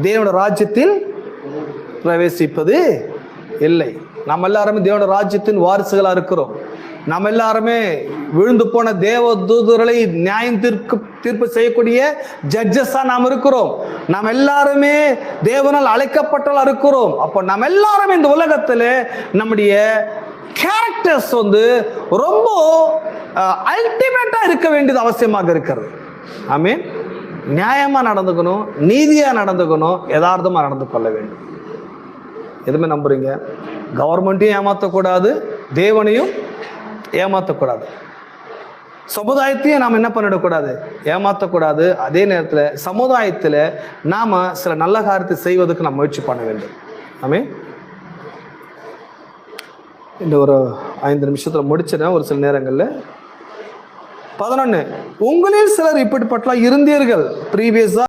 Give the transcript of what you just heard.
தேவனுடைய ராஜ்யத்தில் பிரவேசிப்பது இல்லை. நம்ம எல்லாருமே தேவனுடைய ராஜ்யத்தின் வாரிசுகளா இருக்கிறோம். நம்ம எல்லாருமே விழுந்து போன தேவ தூதர்களை நியாயம் தீர்ப்பு செய்யக்கூடிய ஜட்ஜஸா நாம் இருக்கிறோம். நாம் எல்லாருமே தேவனால் அழைக்கப்பட்டவர்களா இருக்கிறோம். அப்போ நம்ம எல்லாருமே இந்த உலகத்துல நம்முடைய கேரக்டர்ஸ் ரொம்ப அல்டிமேட்டா இருக்க வேண்டியது அவசியமாக இருக்கிறது. ஆமென். நியாயமா நடந்துக்கணும், நீதியா நடந்துக்கணும், யதார்த்தமா நடந்து கொள்ள வேண்டும். எதுவுமே நம்புறீங்க? கவர்மெண்ட்டையும் ஏமாற்றக்கூடாது, தேவனையும் ஏமாற்றக்கூடாது, சமுதாயத்தையும் நாம் என்ன பண்ணிடக்கூடாது, ஏமாற்றக்கூடாது. அதே நேரத்தில் சமுதாயத்தில் நாம் சில நல்ல காரியத்தை செய்வதற்கு நாம் முயற்சி பண்ண வேண்டும். ஆமென். இந்த ஒரு 5 நிமிஷத்தில் முடிச்சிடேன். ஒரு சில நேரங்களில் 11 உங்களில் சிலர் இப்படிப்பட்ட இருந்தீர்கள். ப்ரீவியஸா